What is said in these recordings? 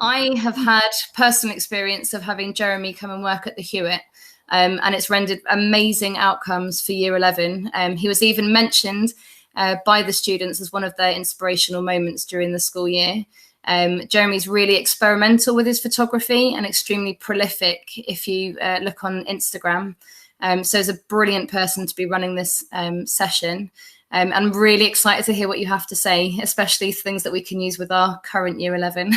I have had personal experience of having Jeremy come and work at the Hewitt, and it's rendered amazing outcomes for Year 11. He was even mentioned by the students as one of their inspirational moments during the school year. Jeremy's really experimental with his photography and extremely prolific if you look on Instagram. So he's a brilliant person to be running this session. I'm really excited to hear what you have to say, especially things that we can use with our current Year 11.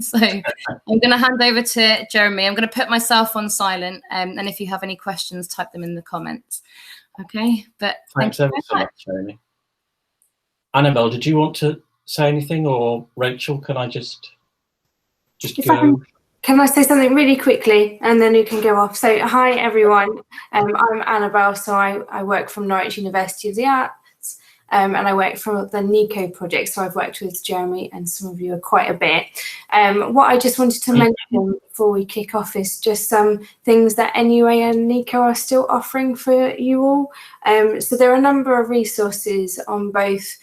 So I'm going to hand over to Jeremy. I'm going to put myself on silent, and if you have any questions, type them in the comments. Okay, but thanks ever so much, Jeremy. Annabelle, did you want to say anything, or Rachel? Can I just go? Can I say something really quickly, and then you can go off? So, hi everyone. I'm Annabelle. So I work from Norwich University of the Arts. And I work for the NICO project, so I've worked with Jeremy and some of you quite a bit. What I just wanted to mention before we kick off is just some things that NUA and NICO are still offering for you all. So there are a number of resources on both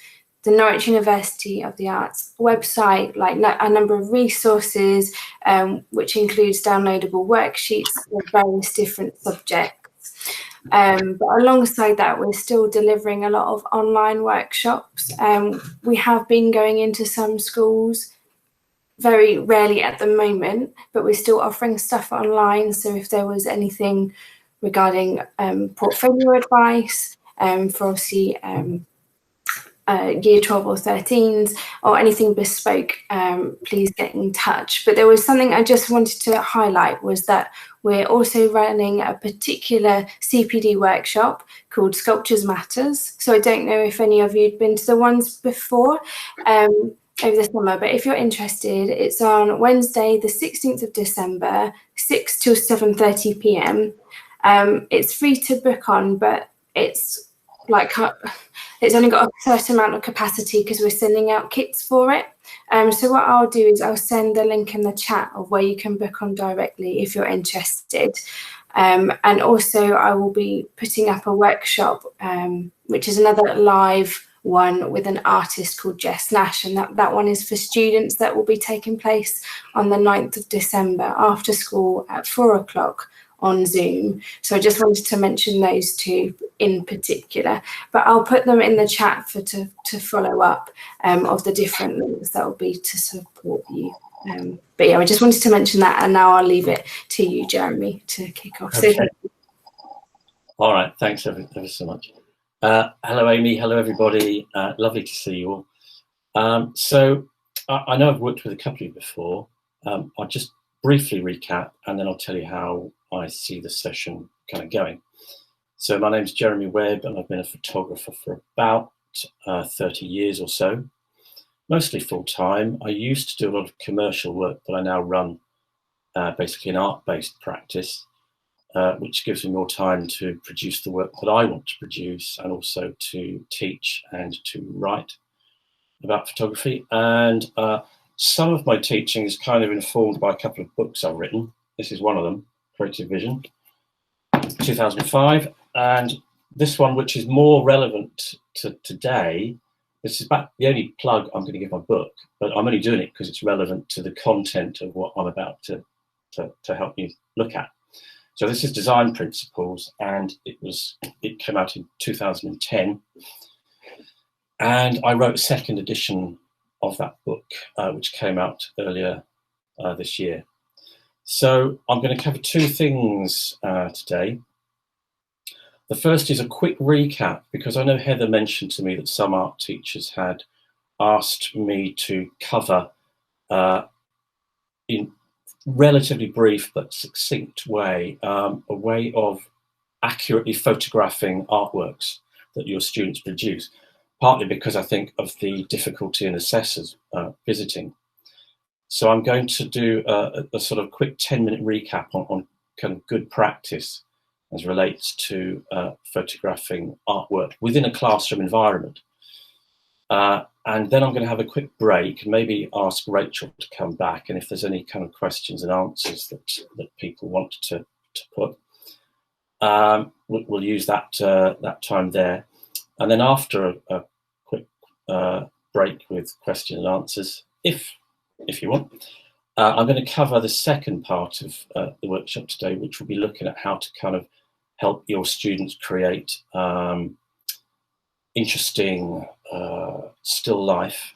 the Norwich University of the Arts website, like a number of resources, which includes downloadable worksheets for various different subjects. But alongside that, we're still delivering a lot of online workshops. We have been going into some schools, very rarely at the moment, but we're still offering stuff online. So if there was anything regarding portfolio advice for obviously Year 12 or 13s, or anything bespoke, please get in touch. But there was something I just wanted to highlight, was that we're also running a particular CPD workshop called Sculptures Matters. So I don't know if any of you had been to the ones before over the summer, but if you're interested, it's on Wednesday, the 16th of December, 6 till 7:30 p.m. It's free to book on, but it's like it's only got a certain amount of capacity because we're sending out kits for it. So what I'll do is I'll send the link in the chat of where you can book on directly if you're interested. And also I will be putting up a workshop, which is another live one with an artist called Jess Nash, and that one is for students, that will be taking place on the 9th of December after school at 4 o'clock on Zoom. So I just wanted to mention those two in particular, but I'll put them in the chat to follow up of the different links that will be to support you. But yeah, I just wanted to mention that, and now I'll leave it to you, Jeremy, to kick off. Okay. So, all right, thanks ever so much. Hello, Amy. Hello, everybody. Lovely to see you all. So I know I've worked with a couple of you before. I'll just briefly recap, and then I'll tell you how I see the session kind of going. So my name's Jeremy Webb, and I've been a photographer for about 30 years or so, mostly full-time. I used to do a lot of commercial work, but I now run basically an art-based practice, which gives me more time to produce the work that I want to produce, and also to teach and to write about photography. And some of my teaching is kind of informed by a couple of books I've written. This is one of them, Creative Vision, 2005. And this one, which is more relevant to today, this is about the only plug I'm going to give my book, but I'm only doing it because it's relevant to the content of what I'm about to help you look at. So this is Design Principles, and it came out in 2010. And I wrote a second edition of that book, which came out earlier this year. So I'm going to cover two things today. The first is a quick recap, because I know Heather mentioned to me that some art teachers had asked me to cover in relatively brief but succinct way, a way of accurately photographing artworks that your students produce, partly because I think of the difficulty in assessors visiting. So I'm going to do a sort of quick 10-minute recap on kind of good practice as relates to photographing artwork within a classroom environment. And then I'm going to have a quick break and maybe ask Rachel to come back, and if there's any kind of questions and answers that people want to put, we'll use that time there. And then after a quick break with question and answers, if if you want. I'm going to cover the second part of the workshop today, which will be looking at how to kind of help your students create interesting still life.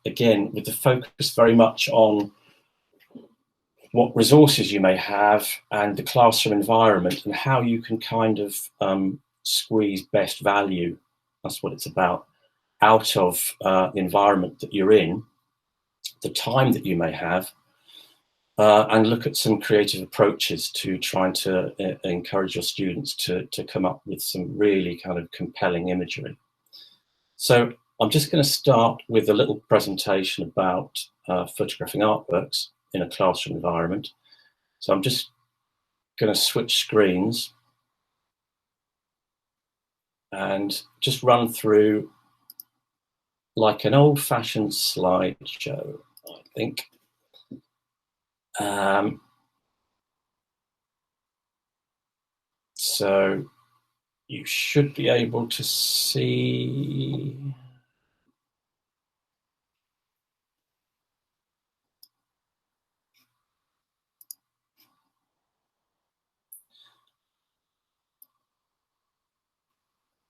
Again, with the focus very much on what resources you may have and the classroom environment and how you can kind of squeeze best value, that's what it's about, out of the environment that you're in, the time that you may have, and look at some creative approaches to trying to encourage your students to come up with some really kind of compelling imagery. So I'm just going to start with a little presentation about photographing artworks in a classroom environment. So I'm just going to switch screens and just run through like an old-fashioned slideshow, I think. So you should be able to see.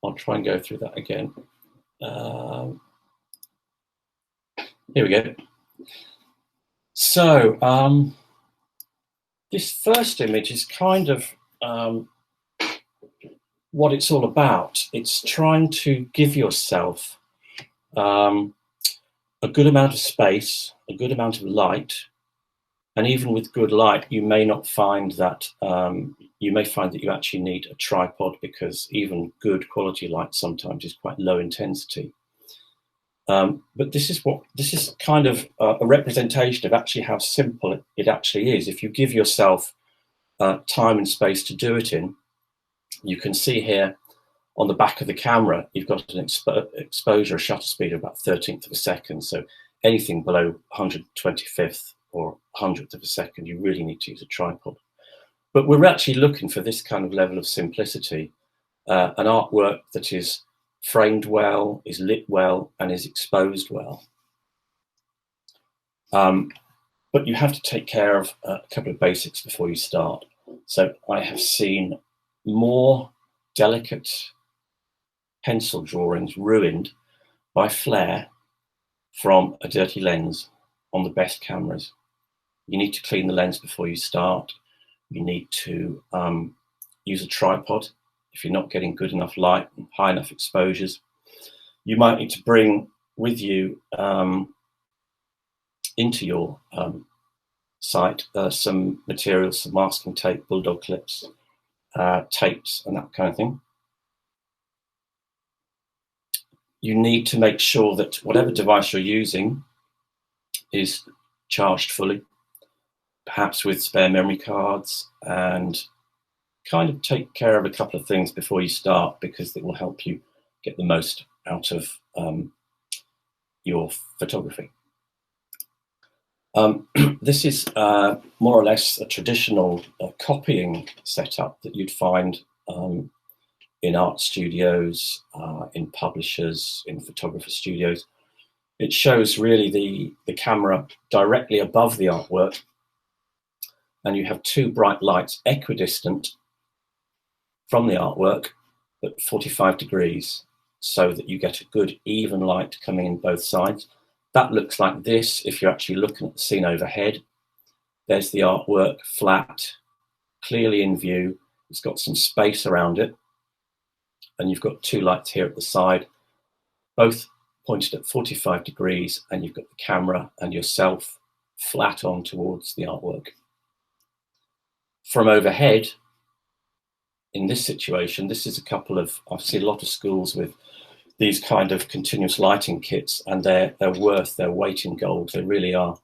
I'll try and go through that again. Here we go. So this first image is kind of what it's all about. It's trying to give yourself a good amount of space, a good amount of light, and even with good light, you may not find that you may find that you actually need a tripod, because even good quality light sometimes is quite low intensity. But this is kind of a representation of actually how simple it actually is. If you give yourself time and space to do it in, you can see here on the back of the camera, you've got an exposure, a shutter speed of about 1/13 of a second. So anything below 125th or 100th of a second, you really need to use a tripod. But we're actually looking for this kind of level of simplicity, an artwork that is framed well, is lit well, and is exposed well. But you have to take care of a couple of basics before you start. So I have seen more delicate pencil drawings ruined by flare from a dirty lens on the best cameras. You need to clean the lens before you start. You need to use a tripod if you're not getting good enough light and high enough exposures. You might need to bring with you into your site some materials, some masking tape, bulldog clips, tapes, and that kind of thing. You need to make sure that whatever device you're using is charged fully, perhaps with spare memory cards, and kind of take care of a couple of things before you start, because it will help you get the most out of your photography. This is more or less a traditional copying setup that you'd find in art studios, in publishers, in photographer studios. It shows really the camera directly above the artwork, and you have two bright lights equidistant from the artwork at 45 degrees, so that you get a good even light coming in both sides. That looks like this if you're actually looking at the scene overhead. There's the artwork, flat, clearly in view. It's got some space around it. And you've got two lights here at the side, both pointed at 45 degrees, and you've got the camera and yourself flat on towards the artwork. From overhead, in this situation, this is a couple of, I've seen a lot of schools with these kind of continuous lighting kits, and they're worth their weight in gold. They really are,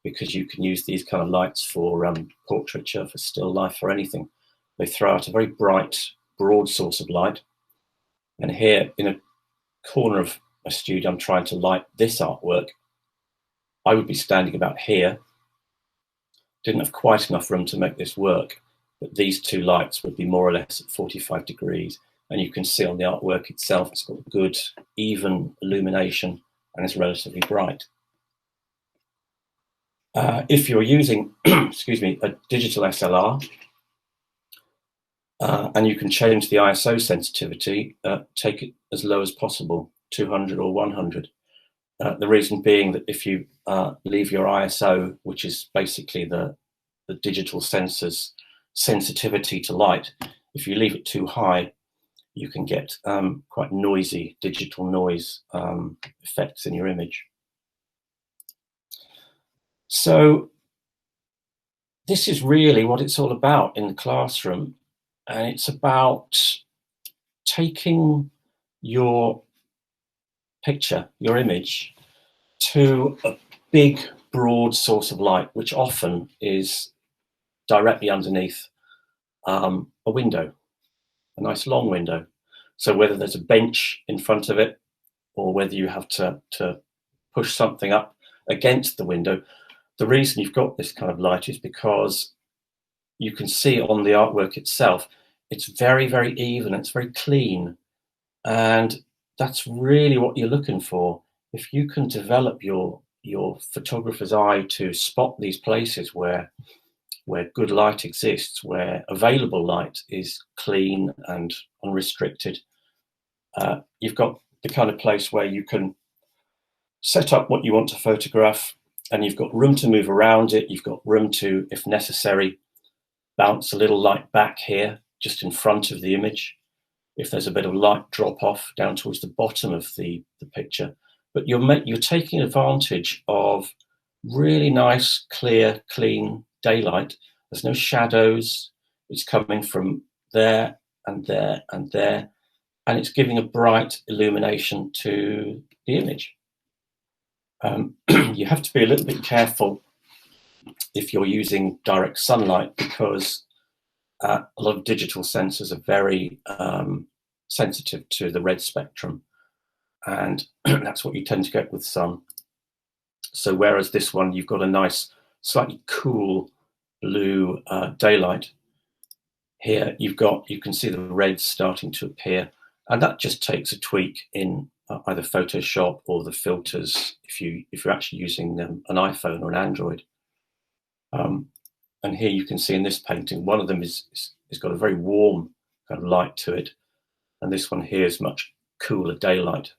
because you can use these kind of lights for portraiture, for still life, for anything. They throw out a very bright, broad source of light. And here in a corner of a studio, I'm trying to light this artwork. I would be standing about here. Didn't have quite enough room to make this work, but these two lights would be more or less at 45 degrees. And you can see on the artwork itself, it's got good, even illumination, and it's relatively bright. If you're using, excuse me, a digital SLR, and you can change the ISO sensitivity, take it as low as possible, 200 or 100. The reason being that if you leave your ISO, which is basically the digital sensor's sensitivity to light, if you leave it too high, you can get quite noisy digital noise effects in your image. So this is really what it's all about in the classroom, and it's about taking your picture, your image, to a big, broad source of light, which often is directly underneath a window, a nice long window. So whether there's a bench in front of it, or whether you have to push something up against the window, the reason you've got this kind of light is because you can see on the artwork itself, it's very, very even, it's very clean. And that's really what you're looking for. If you can develop your photographer's eye to spot these places where good light exists, where available light is clean and unrestricted, you've got the kind of place where you can set up what you want to photograph, and you've got room to move around it. You've got room to, if necessary, bounce a little light back here, just in front of the image, if there's a bit of light drop off down towards the bottom of the picture. But you're taking advantage of really nice, clear, clean daylight. There's no shadows. It's coming from there and there and there, and it's giving a bright illumination to the image. You have to be a little bit careful if you're using direct sunlight, because a lot of digital sensors are very sensitive to the red spectrum, and that's what you tend to get with sun. So whereas this one, you've got a nice, slightly cool blue daylight, here you can see the reds starting to appear, and that just takes a tweak in either Photoshop or the filters if you're actually using an iPhone or an Android. And here you can see in this painting, one of them is got a very warm kind of light to it, and this one here is much cooler daylight.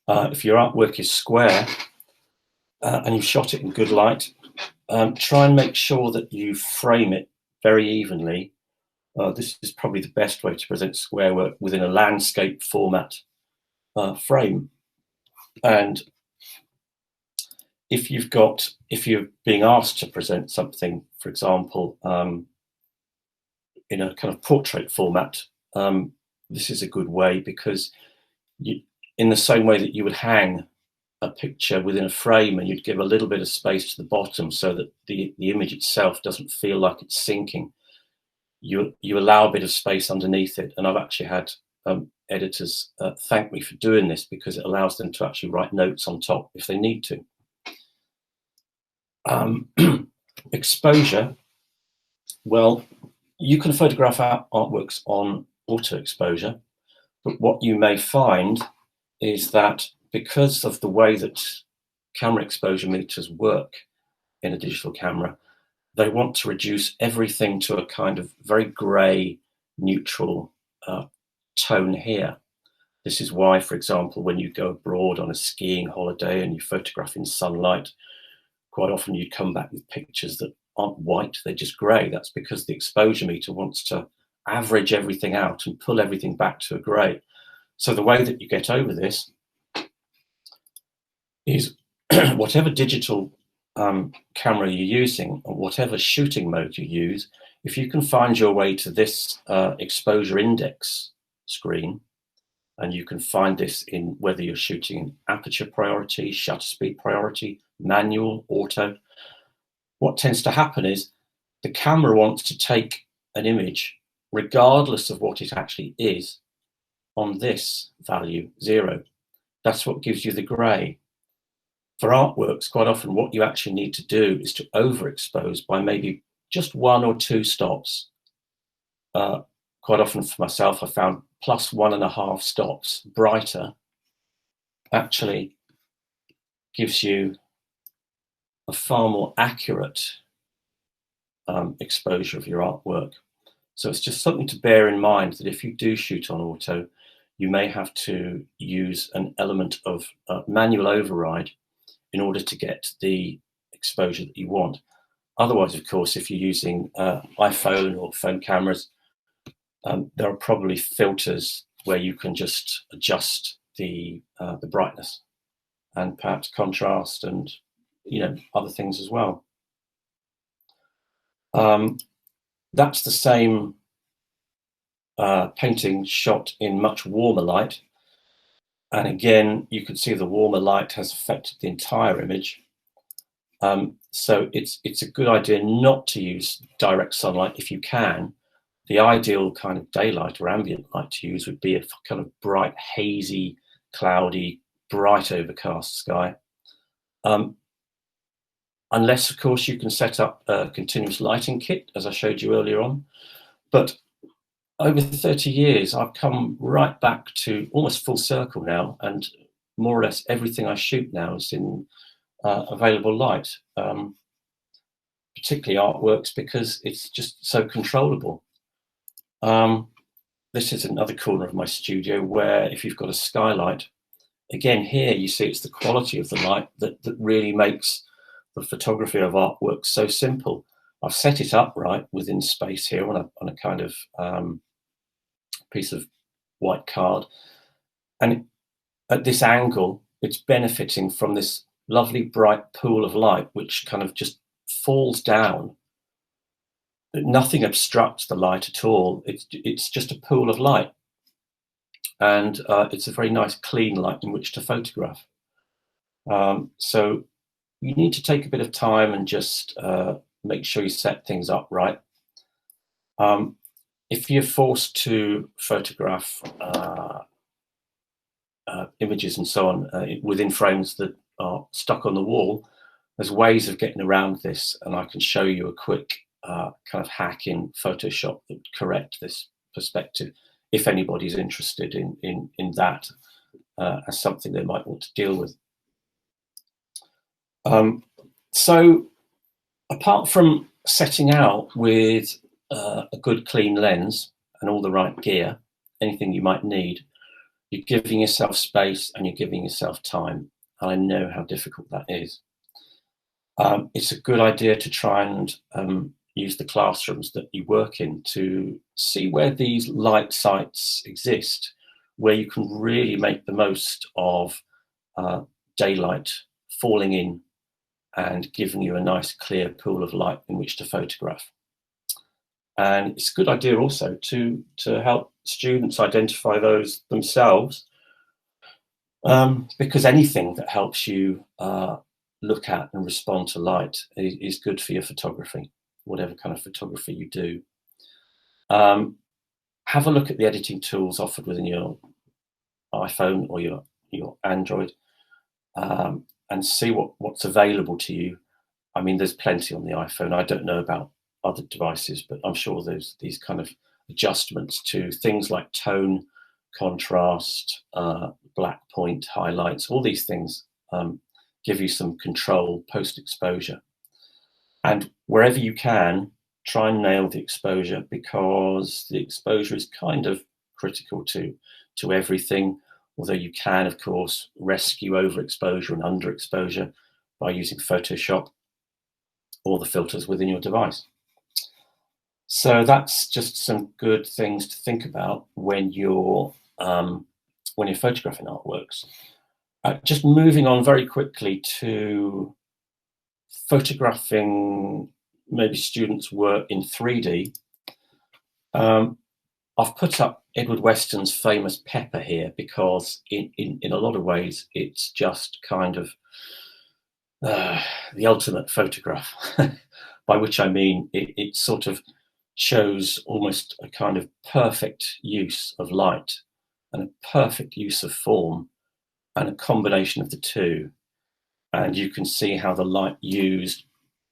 If your artwork is square and you've shot it in good light, try and make sure that you frame it very evenly. This is probably the best way to present square work within a landscape format frame. And if you're being asked to present something, for example, in a kind of portrait format, this is a good way, because in the same way that you would hang a picture within a frame and you'd give a little bit of space to the bottom so that the image itself doesn't feel like it's sinking, you allow a bit of space underneath it. And I've actually had editors thank me for doing this, because it allows them to actually write notes on top if they need to. Exposure, well, you can photograph artworks on auto exposure, but what you may find is that because of the way that camera exposure meters work in a digital camera, they want to reduce everything to a kind of very grey, neutral tone here. This is why, for example, when you go abroad on a skiing holiday and you photograph in sunlight, quite often you come back with pictures that aren't white, they're just grey. That's because the exposure meter wants to average everything out and pull everything back to a grey. So the way that you get over this is whatever digital camera you're using, or whatever shooting mode you use, if you can find your way to this exposure index screen, and you can find this in whether you're shooting in aperture priority, shutter speed priority, manual, auto, what tends to happen is the camera wants to take an image, regardless of what it actually is, on this value, 0. That's what gives you the grey. For artworks, quite often what you actually need to do is to overexpose by maybe just 1 or 2 stops. Quite often for myself, I found plus 1.5 stops brighter actually gives you a far more accurate exposure of your artwork. So it's just something to bear in mind, that if you do shoot on auto, you may have to use an element of manual override in order to get the exposure that you want. Otherwise, of course, if you're using iPhone or phone cameras, there are probably filters where you can just adjust the brightness and perhaps contrast and, you know, other things as well. That's the same painting shot in much warmer light. And again, you can see the warmer light has affected the entire image. So it's a good idea not to use direct sunlight if you can. The ideal kind of daylight or ambient light to use would be a kind of bright, hazy, cloudy, bright overcast sky. Unless, of course, you can set up a continuous lighting kit, as I showed you earlier on. But over 30 years, I've come right back to almost full circle now, and more or less everything I shoot now is in available light, particularly artworks, because it's just so controllable. This is another corner of my studio where, if you've got a skylight, again, here you see it's the quality of the light that really makes the photography of artwork so simple. I've set it up right within space here on a kind of piece of white card, and at this angle it's benefiting from this lovely bright pool of light which kind of just falls down. Nothing obstructs the light at all. It's just a pool of light, and it's a very nice clean light in which to photograph. So you need to take a bit of time and just make sure you set things up right. If you're forced to photograph images and so on within frames that are stuck on the wall, there's ways of getting around this, and I can show you a quick kind of hack in Photoshop that would correct this perspective if anybody's interested in that as something they might want to deal with. So apart from setting out with a good clean lens and all the right gear, anything you might need, you're giving yourself space and you're giving yourself time. And I know how difficult that is. It's a good idea to try and use the classrooms that you work in to see where these light sites exist, where you can really make the most of daylight falling in and giving you a nice clear pool of light in which to photograph. And it's a good idea also to help students identify those themselves, because anything that helps you look at and respond to light is good for your photography, whatever kind of photography you do. Have a look at the editing tools offered within your iPhone or your Android, and see what's available to you. I mean, there's plenty on the iPhone. I don't know about other devices, but I'm sure there's these kind of adjustments to things like tone, contrast, black point, highlights. All these things give you some control post-exposure. And wherever you can, try and nail the exposure, because the exposure is kind of critical to everything. Although you can, of course, rescue overexposure and underexposure by using Photoshop or the filters within your device. So that's just some good things to think about when you're photographing artworks. Just moving on very quickly to photographing maybe students' work in 3D. I've put up Edward Weston's famous pepper here because in a lot of ways it's just kind of the ultimate photograph, by which I mean it sort of shows almost a kind of perfect use of light and a perfect use of form and a combination of the two. And you can see how the light used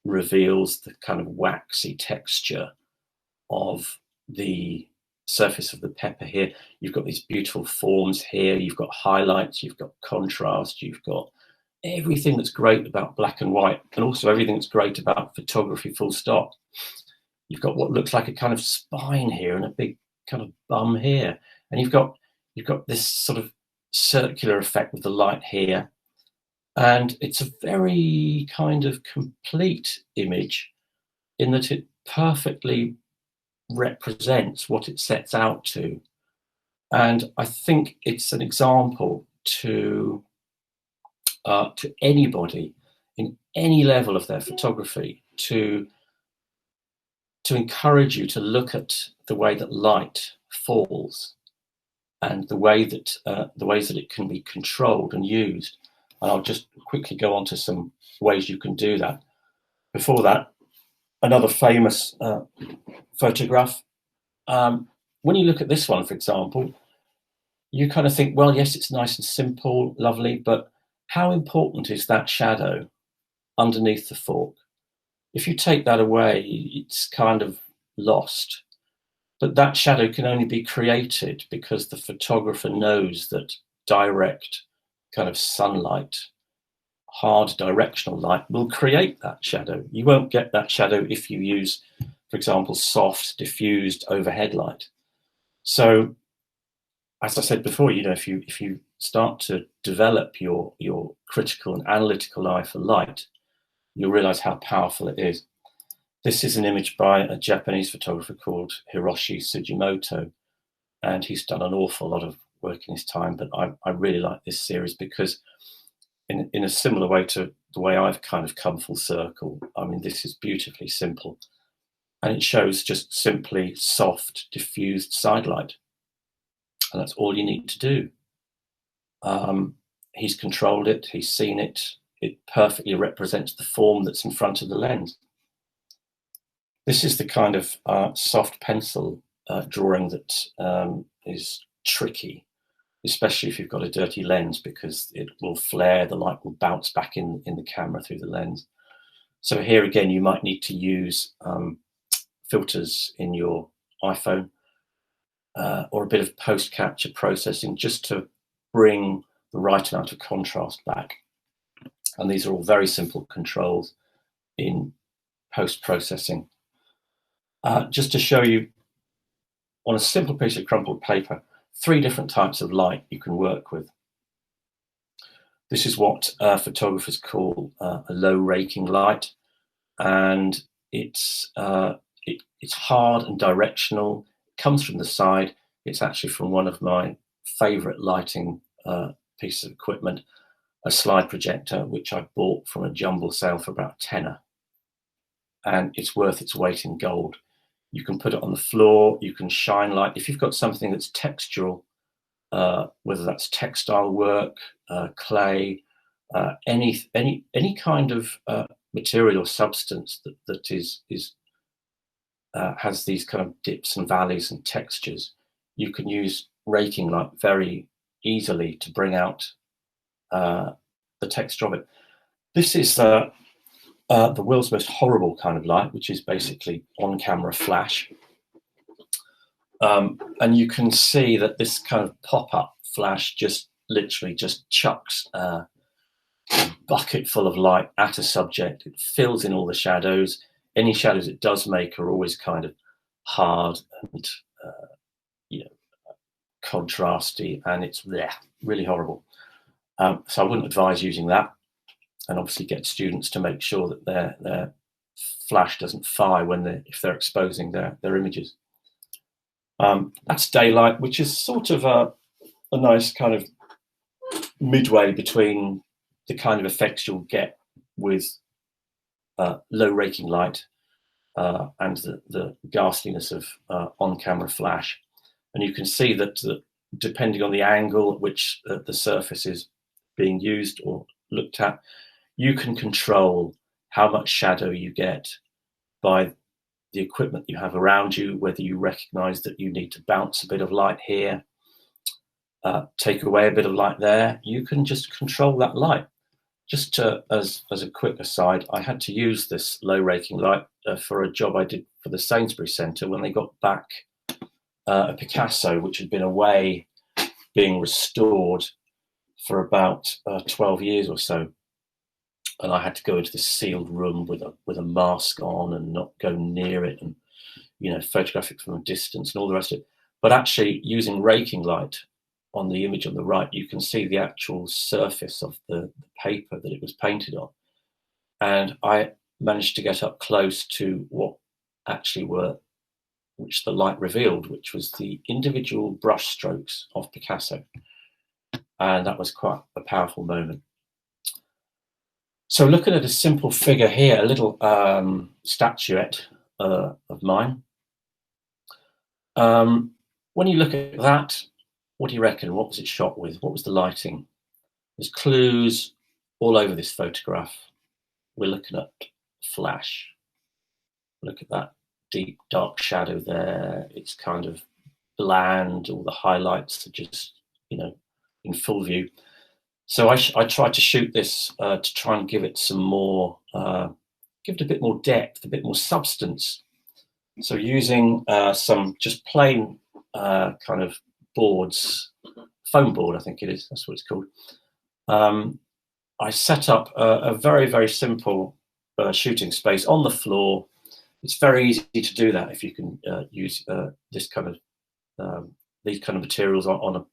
reveals the kind of waxy texture of the surface of the pepper here. You've got these beautiful forms here. You've got highlights, you've got contrast, you've got everything that's great about black and white, and also everything that's great about photography full stop. You've got what looks like a kind of spine here and a big kind of bum here, and you've got this sort of circular effect with the light here, and it's a very kind of complete image in that it perfectly represents what it sets out to. And I think it's an example to anybody in any level of their photography to encourage you to look at the way that light falls and the ways that it can be controlled and used. And I'll just quickly go on to some ways you can do that. Before that, another famous photograph. When you look at this one, for example, you kind of think, well, yes, it's nice and simple, lovely, but how important is that shadow underneath the fork? If you take that away, it's kind of lost. But that shadow can only be created because the photographer knows that direct kind of sunlight, hard directional light, will create that shadow. You won't get that shadow if you use, for example, soft, diffused overhead light. So, as I said before, you know, if you start to develop your critical and analytical eye for light, you'll realize how powerful it is. This is an image by a Japanese photographer called Hiroshi Sugimoto, and he's done an awful lot of work in his time, but I really like this series because in a similar way to the way I've kind of come full circle, I mean, this is beautifully simple, and it shows just simply soft, diffused side light, and that's all you need to do. He's controlled it, he's seen it, it perfectly represents the form that's in front of the lens. This is the kind of soft pencil drawing that is tricky, especially if you've got a dirty lens, because it will flare, the light will bounce back in the camera through the lens. So here again, you might need to use filters in your iPhone or a bit of post-capture processing just to bring the right amount of contrast back. And these are all very simple controls in post-processing. Just to show you on a simple piece of crumpled paper, 3 different types of light you can work with. This is what photographers call a low raking light, and it's hard and directional. It comes from the side. It's actually from one of my favorite lighting pieces of equipment, a slide projector, which I bought from a jumble sale for about a tenner, and it's worth its weight in gold. You can put it on the floor, you can shine light. If you've got something that's textural, whether that's textile work, clay, any kind of material or substance that has these kind of dips and valleys and textures, you can use raking light very easily to bring out the texture of it. This is the world's most horrible kind of light, which is basically on-camera flash. And you can see that this kind of pop-up flash just literally just chucks a bucket full of light at a subject. It fills in all the shadows. Any shadows it does make are always kind of hard and contrasty, and it's really horrible. So I wouldn't advise using that. And obviously get students to make sure that their flash doesn't fire if they're exposing their images. That's daylight, which is sort of a nice kind of midway between the kind of effects you'll get with low raking light and the ghastliness of on-camera flash. And you can see that depending on the angle at which the surface is being used or looked at, you can control how much shadow you get by the equipment you have around you, whether you recognize that you need to bounce a bit of light here, take away a bit of light there. You can just control that light. Just as a quick aside, I had to use this low raking light for a job I did for the Sainsbury Centre when they got back a Picasso, which had been away being restored for about 12 years or so. and I had to go into this sealed room with a mask on and not go near it, and photograph it from a distance and all the rest of it. But actually, using raking light on the image on the right, you can see the actual surface of the paper that it was painted on. And I managed to get up close to which the light revealed, which was the individual brush strokes of Picasso. And that was quite a powerful moment. So looking at a simple figure here, a little statuette of mine. When you look at that, what do you reckon? What was it shot with? What was the lighting? There's clues all over this photograph. We're looking at flash. Look at that deep dark shadow there. It's kind of bland. All the highlights are just, in full view. So I tried to shoot this to try and give it some more, give it a bit more depth, a bit more substance. So using some just plain kind of boards, foam board, I think it is, that's what it's called. I set up a very, very simple shooting space on the floor. It's very easy to do that if you can use these kind of materials on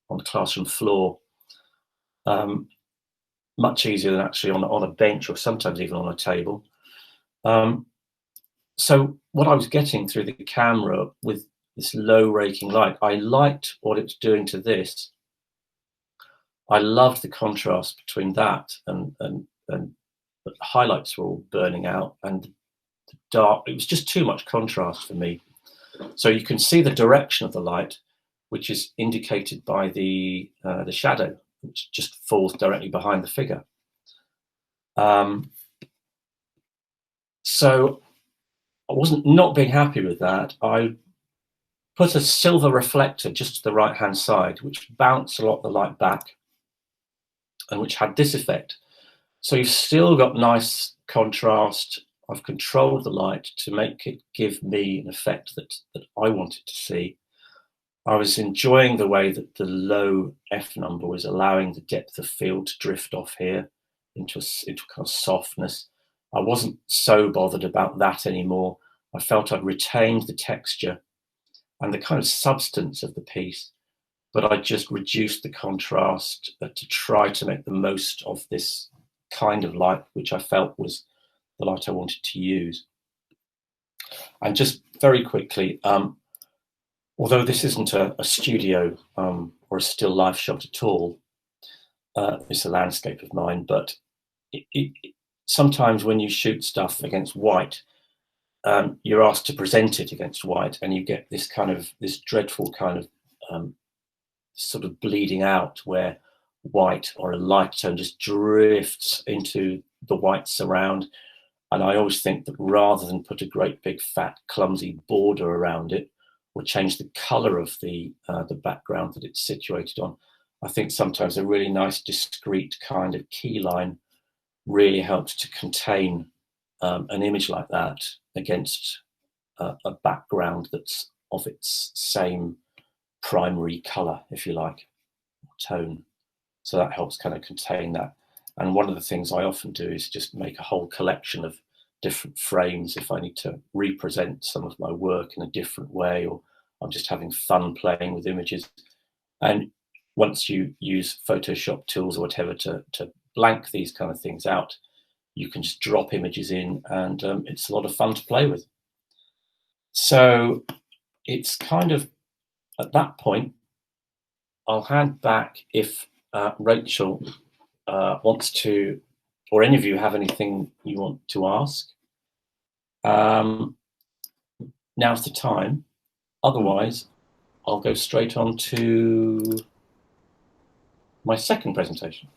a classroom floor. Much easier than actually on a bench, or sometimes even on a table. So what I was getting through the camera with this low raking light, I liked what it was doing to this. I loved the contrast between that and the highlights were all burning out, and the dark, it was just too much contrast for me. So you can see the direction of the light, which is indicated by the shadow, which just falls directly behind the figure. So I wasn't not being happy with that. I put a silver reflector just to the right-hand side, which bounced a lot of the light back and which had this effect. So you've still got nice contrast. I've controlled the light to make it give me an effect that I wanted to see. I was enjoying the way that the low F number was allowing the depth of field to drift off here into kind of softness. I wasn't so bothered about that anymore. I felt I'd retained the texture and the kind of substance of the piece, but I just reduced the contrast to try to make the most of this kind of light, which I felt was the light I wanted to use. And just very quickly, although this isn't a studio or a still life shot at all, it's a landscape of mine, but sometimes when you shoot stuff against white, you're asked to present it against white, and you get this dreadful kind of sort of bleeding out where white or a light tone just drifts into the white surround. And I always think that rather than put a great big fat clumsy border around it or change the color of the background that it's situated on, I think sometimes a really nice discrete kind of key line really helps to contain an image like that against a background that's of its same primary color, if you like, tone. So that helps kind of contain that. And one of the things I often do is just make a whole collection of different frames if I need to represent some of my work in a different way, or I'm just having fun playing with images. And once you use Photoshop tools or whatever to blank these kind of things out, you can just drop images in, and it's a lot of fun to play with. So it's kind of at that point, I'll hand back if Rachel wants to, or any of you have anything you want to ask. Now's the time. Otherwise, I'll go straight on to my second presentation.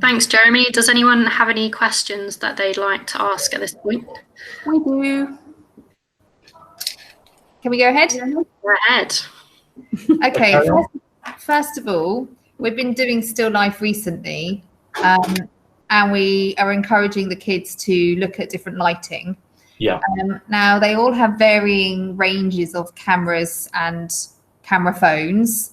Thanks, Jeremy. Does anyone have any questions that they'd like to ask at this point? We do. Can we go ahead? Go ahead. Okay. First of all, we've been doing still life recently, and we are encouraging the kids to look at different lighting. Yeah. Now, they all have varying ranges of cameras and camera phones,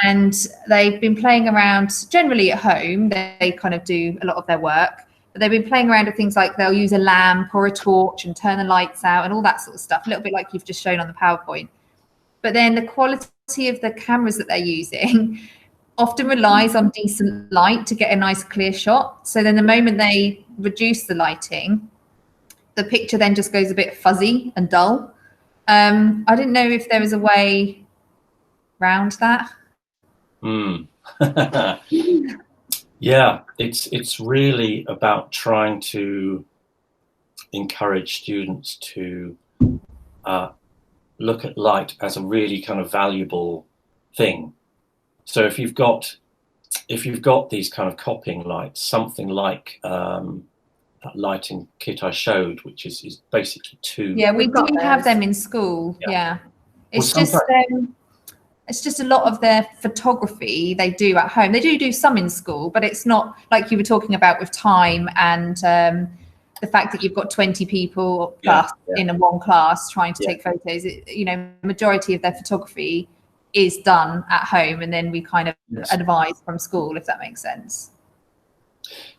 and they've been playing around generally at home. They kind of do a lot of their work, but they've been playing around with things like they'll use a lamp or a torch and turn the lights out and all that sort of stuff, a little bit like you've just shown on the PowerPoint. But then the quality of the cameras that they're using often relies on decent light to get a nice clear shot. So then the moment they reduce the lighting, the picture then just goes a bit fuzzy and dull. I didn't know if there was a way around that. Yeah, it's really about trying to encourage students to look at light as a really kind of valuable thing. So if you've got these kind of copying lights, something like that lighting kit I showed, which is basically two. Yeah, we do have them in school. Yeah. It's just a lot of their photography they do at home. They do some in school, but it's not like you were talking about with time and the fact that you've got 20 people plus in one class trying to take photos. Majority of their photography is done at home, and then we kind of advise from school, if that makes sense.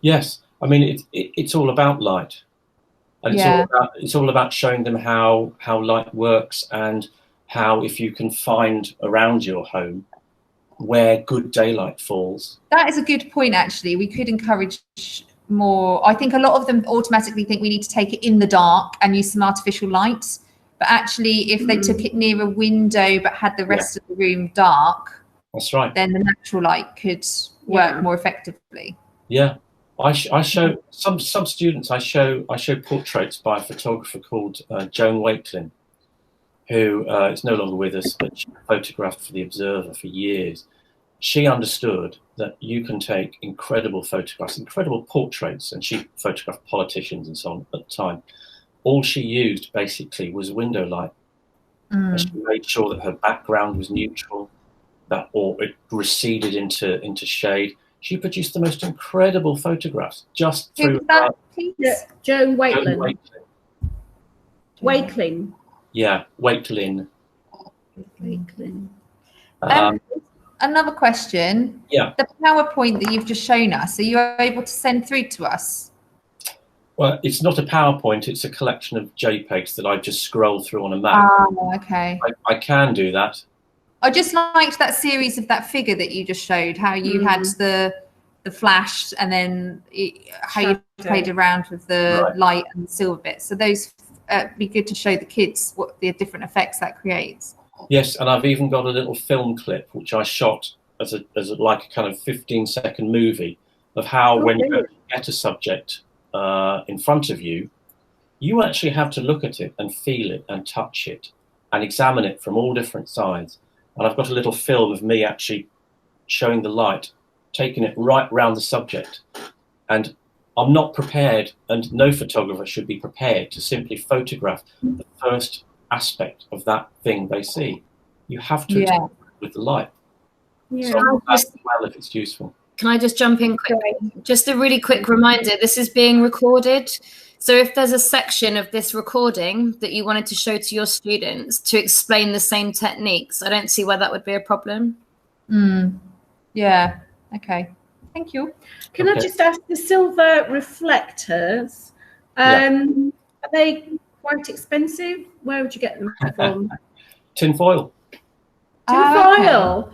Yes. I mean, it's all about light, and it's all about showing them how light works, and how if you can find around your home where good daylight falls. That is a good point, actually. We could encourage more. I think a lot of them automatically think we need to take it in the dark and use some artificial light, but actually if they took it near a window but had the rest of the room dark, that's right, then the natural light could work more effectively. Yeah. I show some students. I show portraits by a photographer called Joan Wakelin, who is no longer with us, but she photographed for the Observer for years. She understood that you can take incredible photographs, incredible portraits, and she photographed politicians and so on at the time. All she used basically was window light. And she made sure that her background was neutral, or it receded into shade. She produced the most incredible photographs just through Joan Wakelin. Wakelin. Yeah, Wakelin. Another question. Yeah. The PowerPoint that you've just shown us, are you able to send through to us? Well, it's not a PowerPoint. It's a collection of JPEGs that I just scroll through on a map. Oh, okay. I can do that. I just liked that series of that figure that you just showed, how you had the flash and then how you played around with the light and the silver bits. So those be good to show the kids what the different effects that creates. Yes, and I've even got a little film clip which I shot as a kind of 15-second movie of how when you get a subject in front of you, you actually have to look at it and feel it and touch it and examine it from all different sides. And I've got a little film of me actually showing the light, taking it right round the subject. And I'm not prepared, and no photographer should be prepared to simply photograph the first aspect of that thing they see. You have to examine it with the light. Yeah. So that's well if it's useful. Can I just jump in quickly? Just a really quick reminder, this is being recorded. So if there's a section of this recording that you wanted to show to your students to explain the same techniques, I don't see why that would be a problem. Yeah, okay. Thank you. Can I just ask, the silver reflectors, are they quite expensive? Where would you get them from? Tin foil. Tin foil?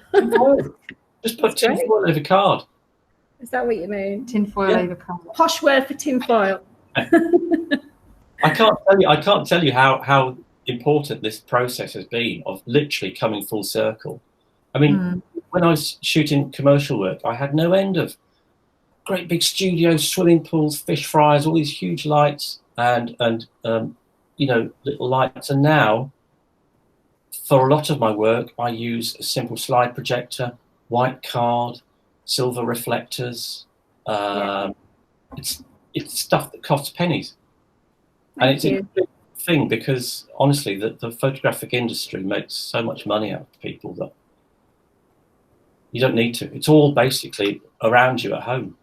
Just put tin foil over card. Is that what you mean? Tin foil over card. Posh word for tin foil. I can't tell you how important this process has been of literally coming full circle. I mean, when I was shooting commercial work, I had no end of great big studios, swimming pools, fish fryers, all these huge lights and little lights. And now, for a lot of my work, I use a simple slide projector, white card, silver reflectors. It's stuff that costs pennies. And it's a big thing because, honestly, the photographic industry makes so much money out of people that you don't need to. It's all basically around you at home.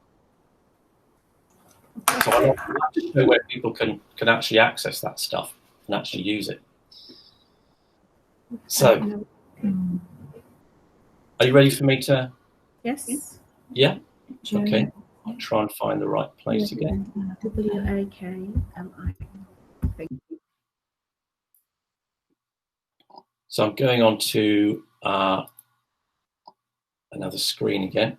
So I want to show where people can actually access that stuff and actually use it. So, Are you ready for me to? Yes. Yeah. Okay. I'll try and find the right place again. WAKMI. So I'm going on to another screen again.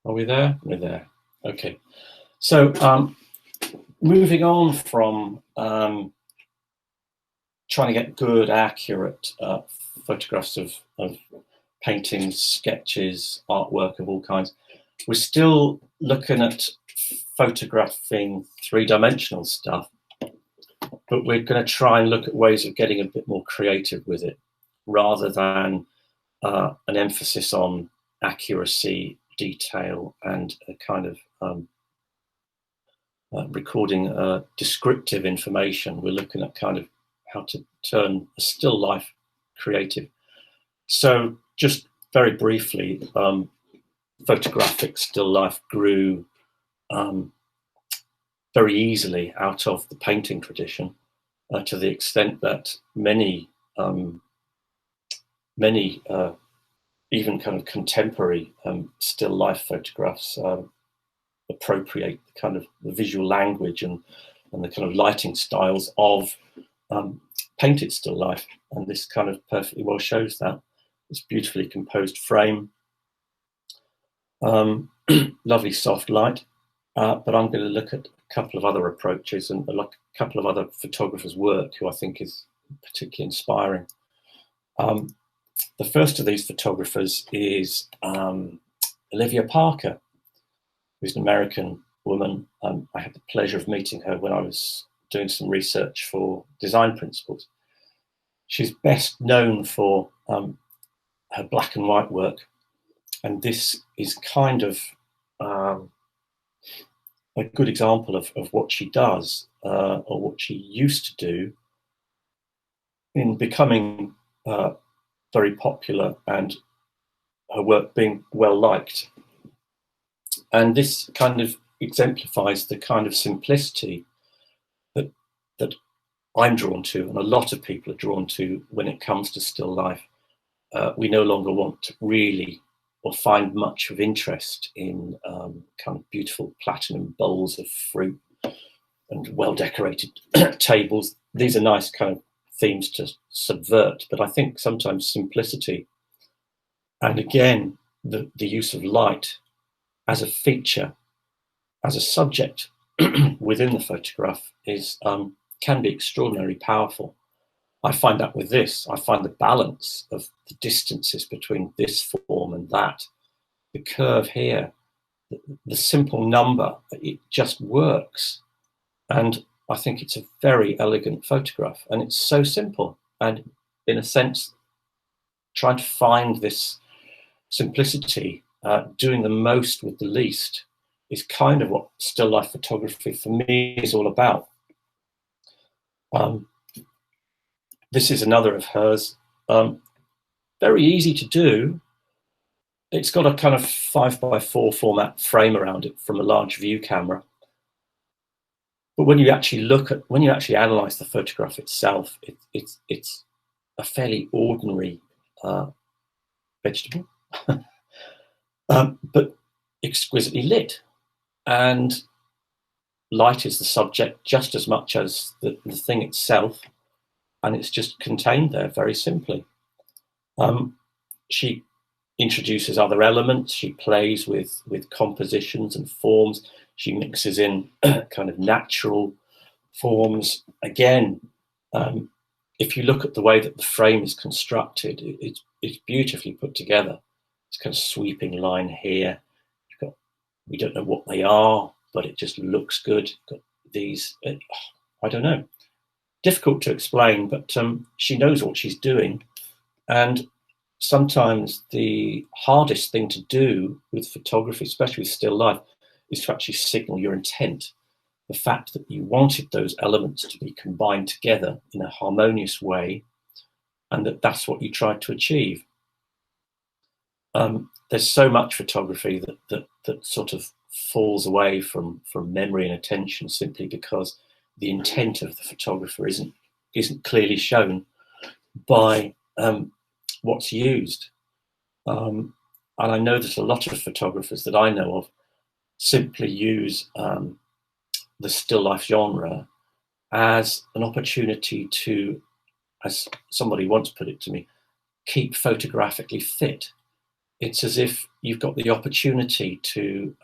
Are we there? We're there. Okay. So moving on from trying to get good, accurate photographs of paintings, sketches, artwork of all kinds, we're still looking at photographing three-dimensional stuff, but we're going to try and look at ways of getting a bit more creative with it, rather than an emphasis on accuracy, detail, and a kind of recording descriptive information. We're looking at kind of how to turn a still life creative. So just very briefly, photographic still life grew very easily out of the painting tradition, to the extent that many even kind of contemporary still life photographs appropriate the kind of the visual language and the kind of lighting styles of painted still life, and this kind of perfectly well shows that. This beautifully composed frame, lovely soft light, but I'm going to look at a couple of other approaches and like a couple of other photographers' work who I think is particularly inspiring. The first of these photographers is Olivia Parker, who's an American woman. I had the pleasure of meeting her when I was doing some research for design principles. She's best known for her black and white work, and this is kind of a good example of what she does, or what she used to do, in becoming very popular and her work being well liked. And this kind of exemplifies the kind of simplicity that I'm drawn to, and a lot of people are drawn to when it comes to still life. We no longer want to really or find much of interest in kind of beautiful platinum bowls of fruit and well-decorated tables. These are nice kind of themes to subvert, but I think sometimes simplicity, and again, the use of light as a feature, as a subject within the photograph is can be extraordinarily powerful. I find that with this. I find the balance of the distances between this form and that, the curve here, the simple number, it just works. And I think it's a very elegant photograph, and it's so simple. And in a sense, trying to find this simplicity, doing the most with the least, is kind of what still life photography for me is all about. This is another of hers. Very easy to do. It's got a kind of 5x4 format frame around it from a large view camera. But when you actually analyze the photograph itself, it's a fairly ordinary vegetable, but exquisitely lit. And light is the subject just as much as the thing itself, and it's just contained there very simply. She introduces other elements. She plays with compositions and forms. She mixes in kind of natural forms. Again, if you look at the way that the frame is constructed, it's beautifully put together. It's kind of sweeping line here. We don't know what they are, but it just looks good. Got these, I don't know, difficult to explain, but she knows what she's doing. And sometimes the hardest thing to do with photography, especially with still life, is to actually signal your intent, the fact that you wanted those elements to be combined together in a harmonious way, and that's what you tried to achieve. There's so much photography that sort of falls away from memory and attention simply because the intent of the photographer isn't clearly shown by what's used. And I know that a lot of photographers that I know of simply use the still life genre as an opportunity to, as somebody once put it to me, keep photographically fit. It's as if you've got the opportunity to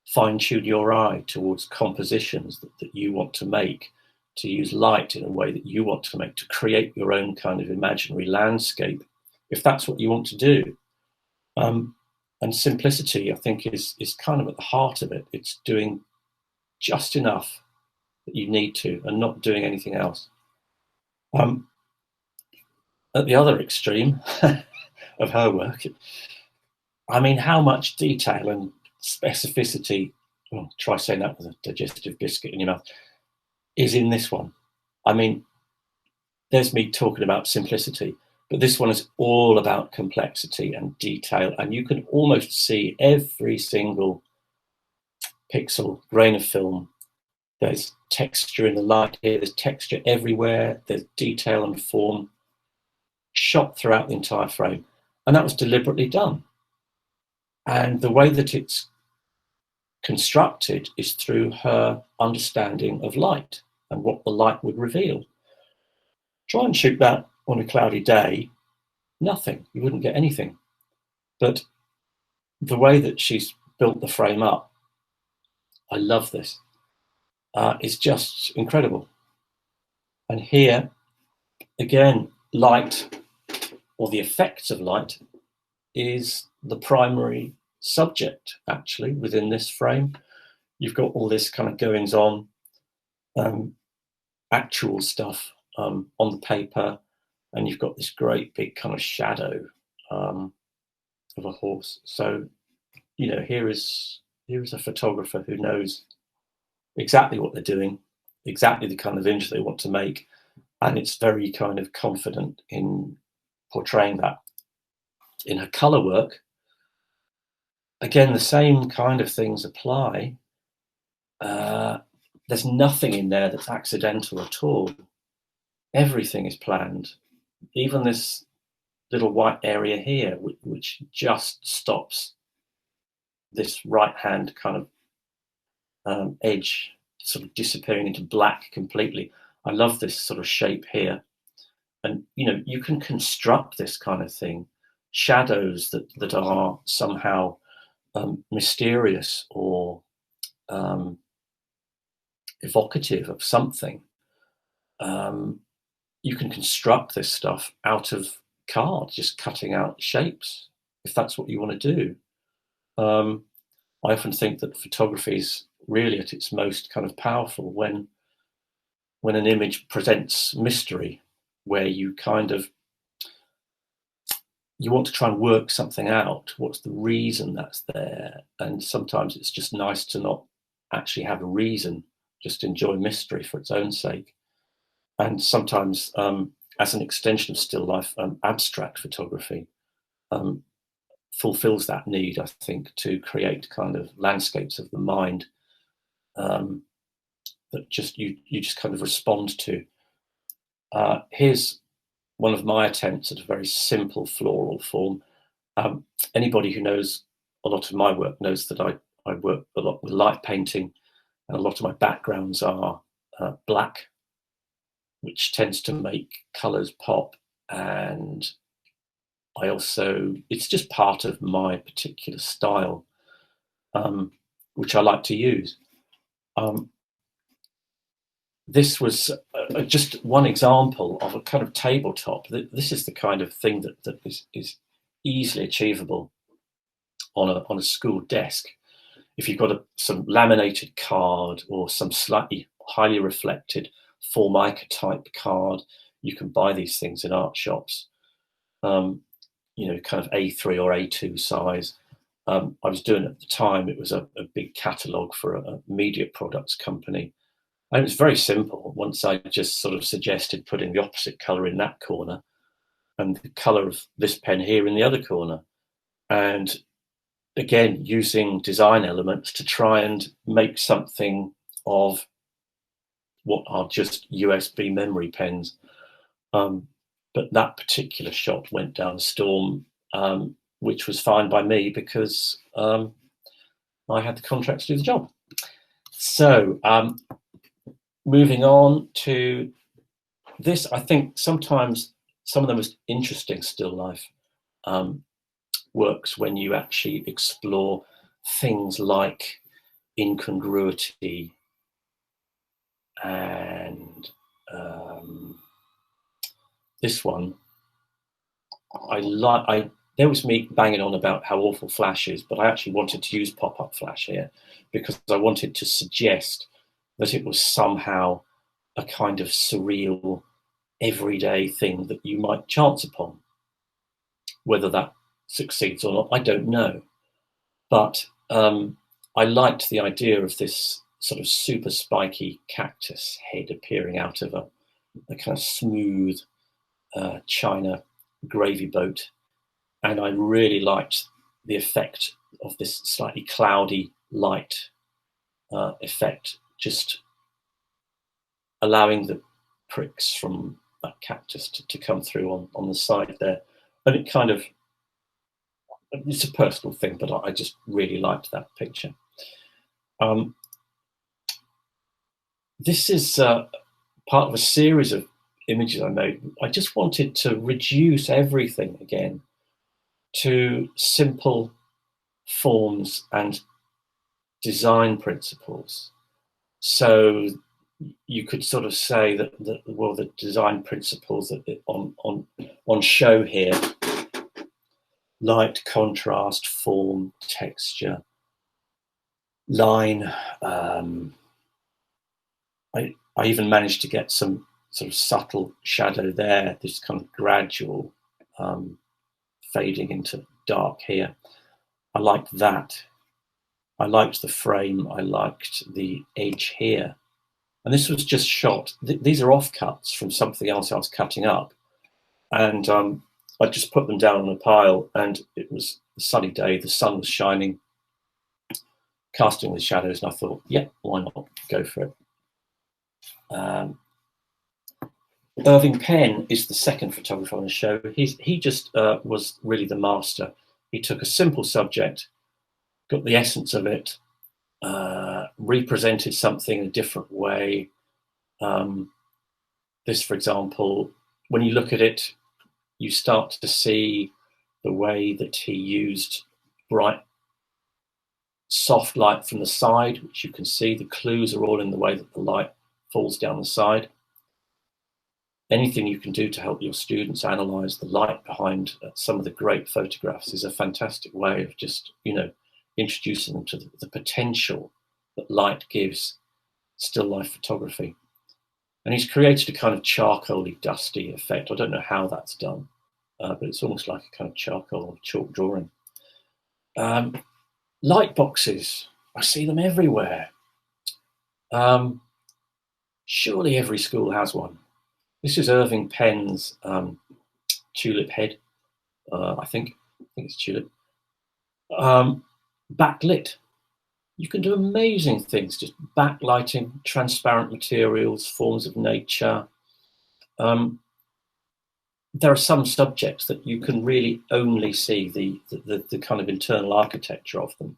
fine-tune your eye towards compositions that you want to make, to use light in a way that you want to make, to create your own kind of imaginary landscape, if that's what you want to do. And simplicity, I think, is kind of at the heart of it. It's doing just enough that you need to and not doing anything else. At the other extreme of her work, I mean, how much detail and specificity, well, try saying that with a digestive biscuit in your mouth, is in this one. I mean, there's me talking about simplicity, but this one is all about complexity and detail, and you can almost see every single pixel, grain of film. There's texture in the light here, there's texture everywhere, there's detail and form shot throughout the entire frame. And that was deliberately done. And the way that it's constructed is through her understanding of light and what the light would reveal. Try and shoot that on a cloudy day, nothing, you wouldn't get anything. But the way that she's built the frame up, I love this. It's just incredible. And here, again, light, or the effects of light, is the primary subject, actually, within this frame. You've got all this kind of goings on, actual stuff on the paper, and you've got this great big kind of shadow of a horse. So, you know, here is a photographer who knows exactly what they're doing, exactly the kind of image they want to make, and it's very kind of confident in portraying that. In her color work, again, the same kind of things apply. There's nothing in there that's accidental at all. Everything is planned. Even this little white area here, which just stops this right-hand kind of edge sort of disappearing into black completely. I love this sort of shape here. And, you know, you can construct this kind of thing, shadows that are somehow mysterious or evocative of something. You can construct this stuff out of cards, just cutting out shapes, if that's what you want to do. I often think that photography is really at its most kind of powerful when an image presents mystery, where you kind of, you want to try and work something out. What's the reason that's there? And sometimes it's just nice to not actually have a reason, just enjoy mystery for its own sake. And sometimes, as an extension of still life, abstract photography fulfills that need, I think, to create kind of landscapes of the mind that just you just kind of respond to. Here's one of my attempts at a very simple floral form. Anybody who knows a lot of my work knows that I work a lot with light painting, and a lot of my backgrounds are black, which tends to make colours pop. And I also, it's just part of my particular style, which I like to use. This was just one example of a kind of tabletop. This is the kind of thing that is easily achievable on a school desk. If you've got some laminated card or some slightly highly reflected Formica type card, you can buy these things in art shops. You know, kind of A3 or A2 size. I was doing at the time, it was a big catalogue for a media products company. And it was very simple. Once I just sort of suggested putting the opposite colour in that corner and the colour of this pen here in the other corner. And again, using design elements to try and make something of what are just USB memory pens. But that particular shot went down a storm, which was fine by me because I had the contract to do the job. So moving on to this, I think sometimes some of the most interesting still life works when you actually explore things like incongruity and this one, there was me banging on about how awful Flash is, but I actually wanted to use pop-up Flash here because I wanted to suggest that it was somehow a kind of surreal, everyday thing that you might chance upon. Whether that succeeds or not, I don't know. But I liked the idea of this sort of super spiky cactus head appearing out of a kind of smooth China gravy boat. And I really liked the effect of this slightly cloudy light effect, just allowing the pricks from that cactus to come through on the side there. And it kind of, it's a personal thing, but I just really liked that picture. This is part of a series of images I made. I just wanted to reduce everything again to simple forms and design principles. So you could sort of say that well, the design principles that on show here: light, contrast, form, texture, line. I even managed to get some sort of subtle shadow there, this kind of gradual fading into dark here. I liked that. I liked the frame. I liked the edge here. And this was just shot. These are offcuts from something else I was cutting up. And I just put them down on a pile, and it was a sunny day. The sun was shining, casting the shadows, and I thought, yeah, why not go for it? Irving Penn is the second photographer on the show. He just was really the master. He took a simple subject, got the essence of it, represented something in a different way. This, for example, when you look at it, you start to see the way that he used bright, soft light from the side, which you can see. The clues are all in the way that the light falls down the side. Anything you can do to help your students analyze the light behind some of the great photographs is a fantastic way of just, introducing them to the potential that light gives still life photography. And he's created a kind of charcoaly, dusty effect. I don't know how that's done, but it's almost like a kind of charcoal or chalk drawing. Light boxes, I see them everywhere. Surely every school has one. This is Irving Penn's tulip head. I think it's tulip. Backlit. You can do amazing things, just backlighting, transparent materials, forms of nature. There are some subjects that you can really only see the kind of internal architecture of them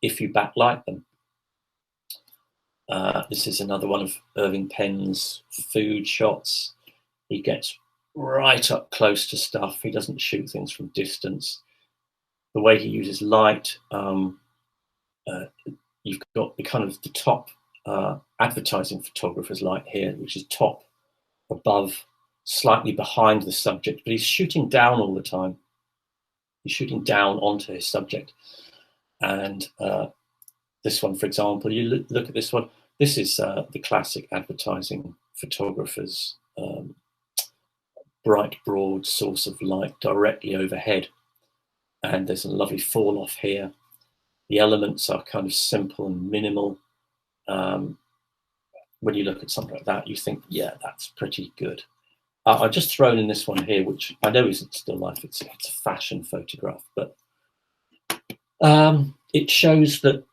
if you backlight them. This is another one of Irving Penn's food shots. He gets right up close to stuff. He doesn't shoot things from distance. The way he uses light, you've got the kind of the top advertising photographer's light here, which is top, above, slightly behind the subject, but he's shooting down all the time. He's shooting down onto his subject. And this one, for example, you look at this one. This is the classic advertising photographer's bright, broad source of light directly overhead. And there's a lovely fall off here. The elements are kind of simple and minimal. When you look at something like that, you think, yeah, that's pretty good. I've just thrown in this one here, which I know isn't still life, it's a fashion photograph, but it shows that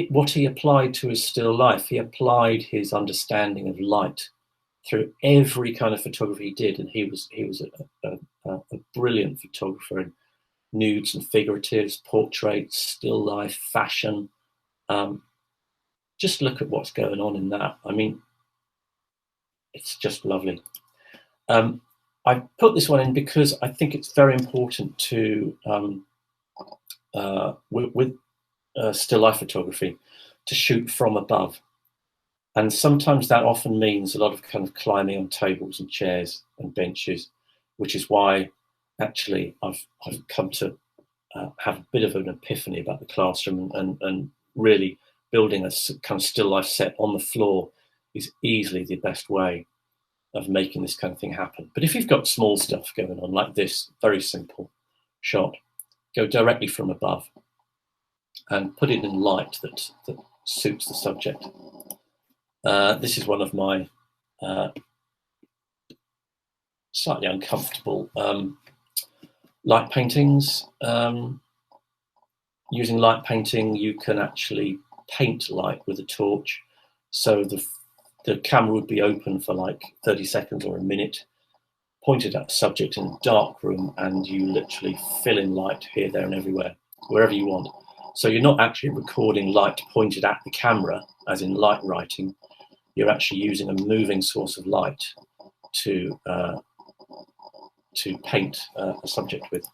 what he applied to his still life, he applied his understanding of light through every kind of photography he did, and he was a brilliant photographer in nudes and figuratives, portraits, still life, fashion. Just look at what's going on in that. I mean, it's just lovely. I put this one in because I think it's very important to, with still life photography, to shoot from above. And sometimes that often means a lot of kind of climbing on tables and chairs and benches, which is why actually I've come to have a bit of an epiphany about the classroom, and really building a kind of still life set on the floor is easily the best way of making this kind of thing happen. But if you've got small stuff going on like this, very simple shot, go directly from above and put it in light that suits the subject. This is one of my slightly uncomfortable light paintings. Using light painting, you can actually paint light with a torch. So the camera would be open for like 30 seconds or a minute, pointed at a subject in a dark room, and you literally fill in light here, there, and everywhere, wherever you want. So you're not actually recording light pointed at the camera, as in light writing. You're actually using a moving source of light to paint a subject with.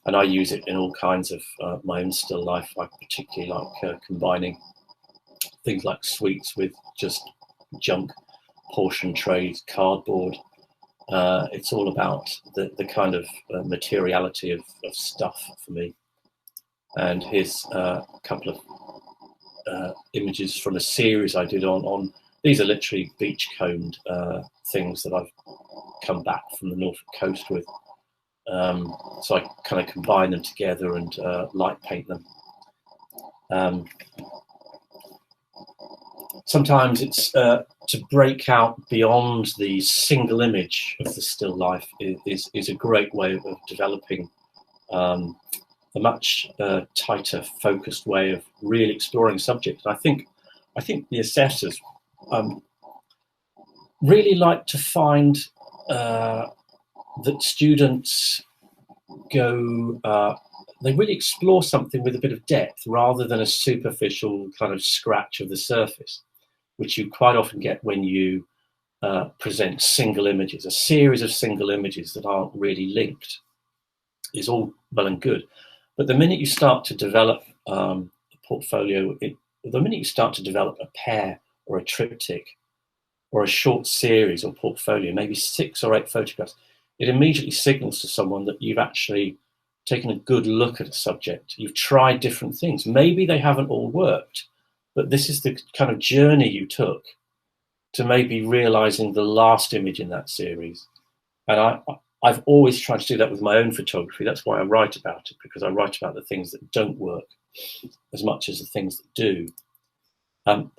And I use it in all kinds of my own still life. I particularly like combining things like sweets with just junk, portion trays, cardboard. It's all about the kind of materiality of stuff for me. And here's a couple of images from a series I did on these are literally beachcombed things that I've come back from the Norfolk coast with. So I kind of combine them together and light paint them. Sometimes it's to break out beyond the single image of the still life is a great way of developing a much tighter, focused way of really exploring subjects. I think the assessors really like to find that students they really explore something with a bit of depth rather than a superficial kind of scratch of the surface, which you quite often get when you present single images. A series of single images that aren't really linked is all well and good. But the minute you start to develop a portfolio, the minute you start to develop a pair or a triptych or a short series or portfolio, maybe 6 or 8 photographs, it immediately signals to someone that you've actually taken a good look at a subject. You've tried different things. Maybe they haven't all worked, but this is the kind of journey you took to maybe realizing the last image in that series. And I've always tried to do that with my own photography. That's why I write about it, because I write about the things that don't work as much as the things that do.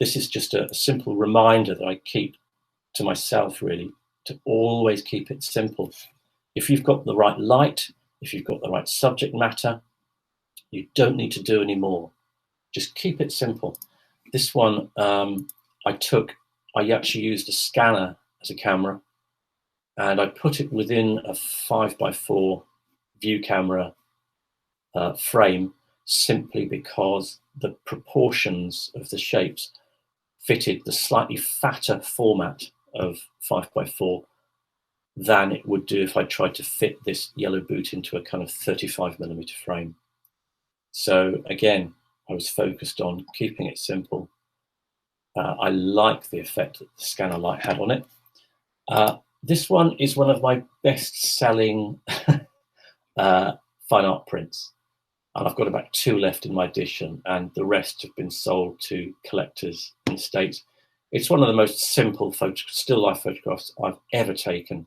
This is just a simple reminder that I keep to myself, really, to always keep it simple. If you've got the right light, if you've got the right subject matter, you don't need to do any more. Just keep it simple. This one, I actually used a scanner as a camera, and I put it within a 5x4 view camera frame, simply because the proportions of the shapes fitted the slightly fatter format of 5x4 than it would do if I tried to fit this yellow boot into a kind of 35mm frame. So again, I was focused on keeping it simple. I like the effect that the scanner light had on it. This one is one of my best-selling fine art prints. And I've got about 2 left in my edition, and the rest have been sold to collectors in the States. It's one of the most simple still life photographs I've ever taken.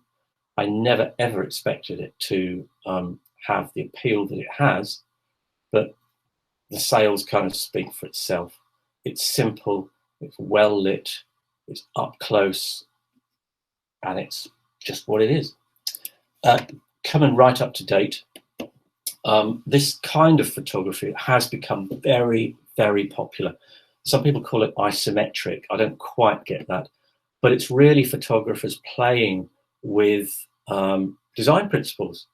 I never, ever expected it to have the appeal that it has, but the sales kind of speak for itself. It's simple, it's well lit, it's up close, and it's just what it is. Coming right up to date, this kind of photography has become very, very popular. Some people call it isometric. I don't quite get that, but it's really photographers playing with design principles,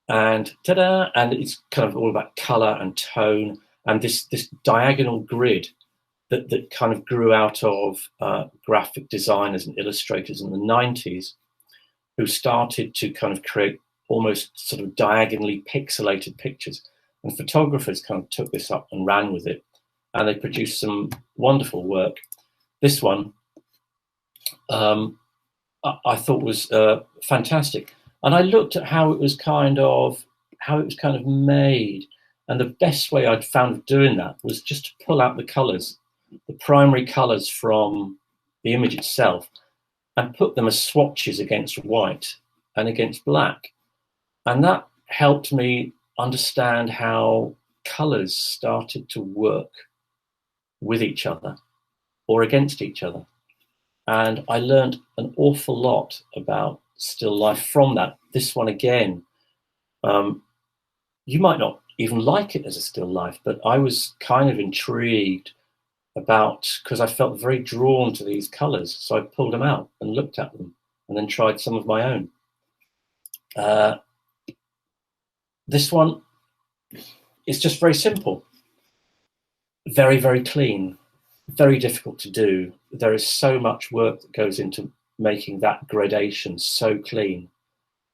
and ta-da! And it's kind of all about color and tone, and this diagonal grid that kind of grew out of graphic designers and illustrators in the 90s, who started to kind of create almost sort of diagonally pixelated pictures. And photographers kind of took this up and ran with it, and they produced some wonderful work. This one I thought was fantastic. And I looked at how it was kind of made, and the best way I'd found of doing that was just to pull out the colors, the primary colors from the image itself, and put them as swatches against white and against black. And that helped me understand how colors started to work with each other or against each other. And I learned an awful lot about still life from that. This one again, you might not even like it as a still life, but I was kind of intrigued about, because I felt very drawn to these colors. So I pulled them out and looked at them and then tried some of my own. This one is just very simple, very, very clean, very difficult to do. There is so much work that goes into making that gradation so clean,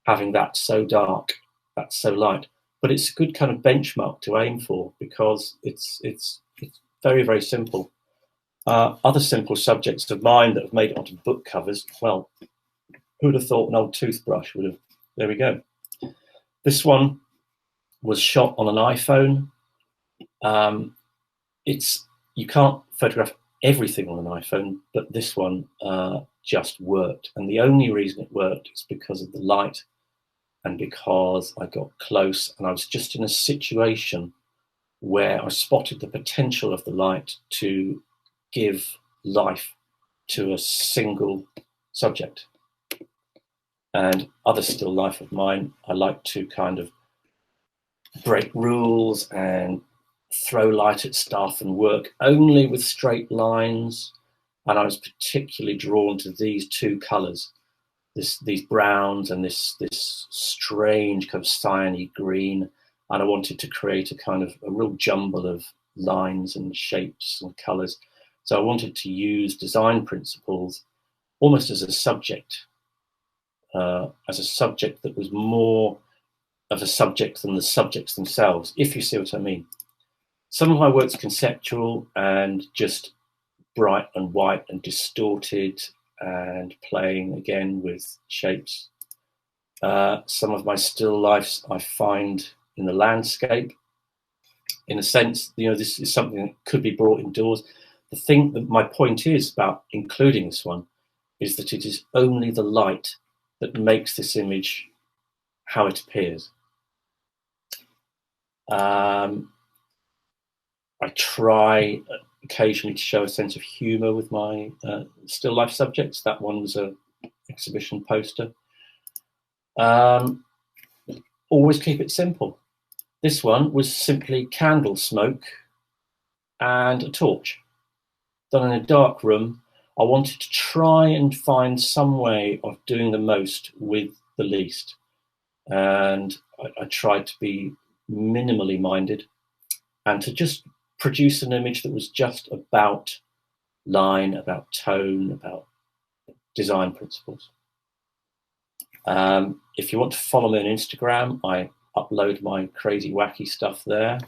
having that so dark, that so light. But it's a good kind of benchmark to aim for, because it's very, very simple. Other simple subjects of mine that have made it onto book covers, well, who would have thought an old toothbrush would have? There we go. This one was shot on an iPhone. You can't photograph everything on an iPhone, but this one just worked. And the only reason it worked is because of the light, and because I got close, and I was just in a situation where I spotted the potential of the light to give life to a single subject. And other still life of mine, I like to kind of break rules and throw light at stuff and work only with straight lines. And I was particularly drawn to these two colors, these browns and this strange kind of cyany green. And I wanted to create a kind of a real jumble of lines and shapes and colors. So I wanted to use design principles almost as a subject that was more of a subject than the subjects themselves, if you see what I mean. Some of my work's conceptual and just bright and white and distorted and playing again with shapes. Some of my still lifes I find in the landscape. In a sense, this is something that could be brought indoors. The thing that my point is about including this one is that it is only the light that makes this image how it appears. I try occasionally to show a sense of humor with my still life subjects. That one was an exhibition poster. Always keep it simple. This one was simply candle smoke and a torch done in a dark room. I wanted to try and find some way of doing the most with the least. And I tried to be minimally minded and to just produce an image that was just about line, about tone, about design principles. If you want to follow me on Instagram, I upload my crazy, wacky stuff there.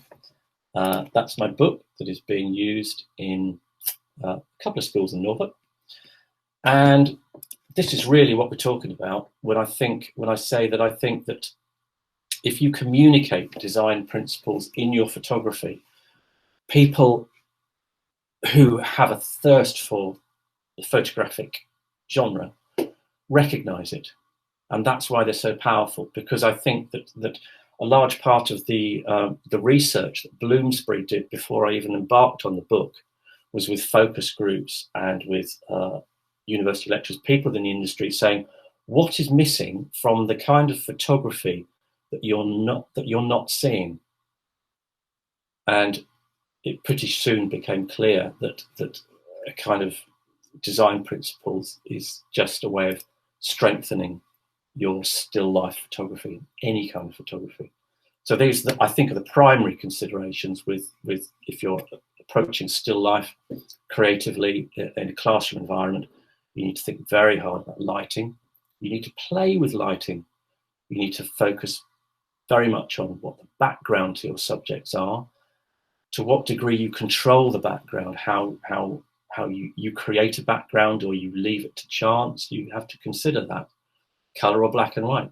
That's my book that is being used in a couple of schools in Norfolk. And this is really what we're talking about when I say that I think that if you communicate design principles in your photography, people who have a thirst for the photographic genre recognize it. And that's why they're so powerful, because I think that a large part of the research that Bloomsbury did before I even embarked on the book was with focus groups and with university lecturers, people in the industry, saying what is missing from the kind of photography that you're not seeing. And it pretty soon became clear that a kind of design principles is just a way of strengthening your still life photography, any kind of photography. So these, I think, are the primary considerations with if you're approaching still life creatively in a classroom environment. You need to think very hard about lighting. You need to play with lighting. You need to focus very much on what the background to your subjects are, to what degree you control the background, how you create a background or you leave it to chance. You have to consider that. Color or black and white.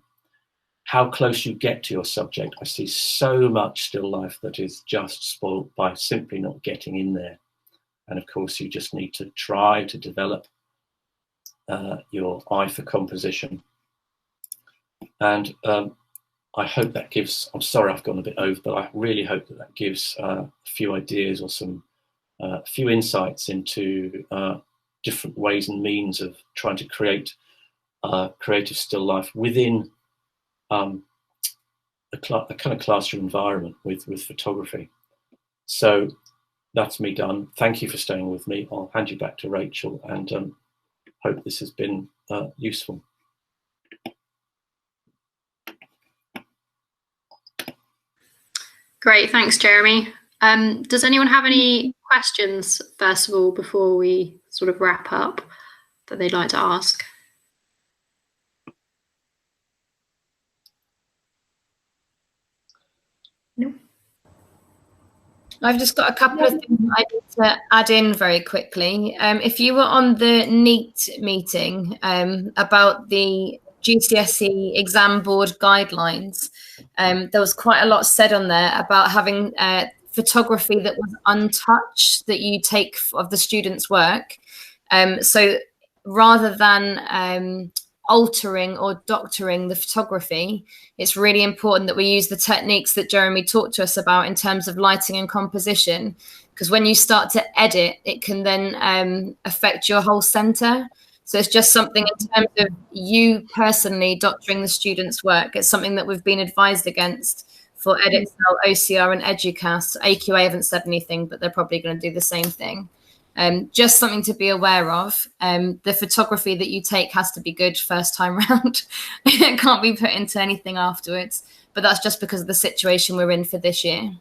How close you get to your subject. I see so much still life that is just spoiled by simply not getting in there. And of course, you just need to try to develop your eye for composition. And I hope that gives, I'm sorry I've gone a bit over, but I really hope that gives a few ideas or some few insights into different ways and means of trying to create creative still life within a kind of classroom environment with photography. So that's me done. Thank you for staying with me. I'll hand you back to Rachel and hope this has been useful. Great, thanks, Jeremy. Does anyone have any questions, first of all, before we sort of wrap up, that they'd like to ask? No. I've just got a couple of things I need to add in very quickly. If you were on the NEAT meeting about the GCSE exam board guidelines, there was quite a lot said on there about having photography that was untouched that you take of the students' work. So rather than altering or doctoring the photography, it's really important that we use the techniques that Jeremy talked to us about in terms of lighting and composition, because when you start to edit, it can then affect your whole center. So it's just something in terms of you personally doctoring the students' work. It's something that we've been advised against for EdXL, OCR and Educast. AQA haven't said anything, but they're probably going to do the same thing. Just something to be aware of. The photography that you take has to be good first time round. It can't be put into anything afterwards. But that's just because of the situation we're in for this year.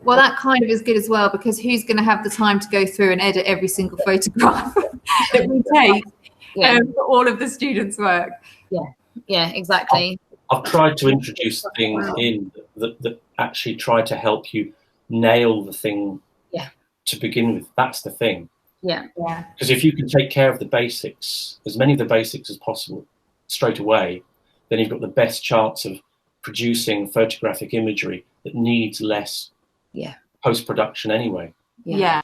Well, that kind of is good as well, because who's going to have the time to go through and edit every single photograph that we take for all of the students' work? Yeah, exactly. I've tried to introduce things in that actually try to help you nail the thing to begin with. That's the thing. Yeah. Because if you can take care of the basics, as many of the basics as possible, straight away, then you've got the best chance of producing photographic imagery that needs less post-production anyway. Yeah.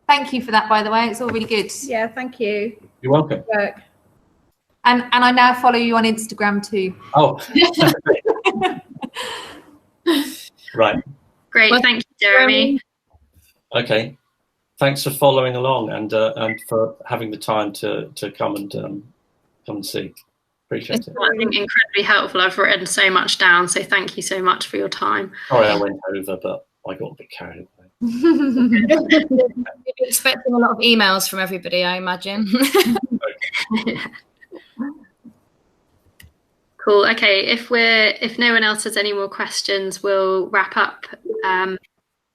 Thank you for that, by the way. It's all really good. Yeah, thank you. You're welcome. Work. And I now follow you on Instagram too. Oh. Right. Great, thank you, Jeremy. Okay. Thanks for following along and for having the time to come and see. Appreciate it. I think incredibly helpful. I've written so much down, so thank you so much for your time. Sorry I went over, but I got a bit carried away. You'll be expecting a lot of emails from everybody, I imagine. Cool. Okay, if no one else has any more questions, we'll wrap up.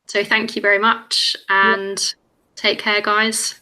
So thank you very much and take care, guys.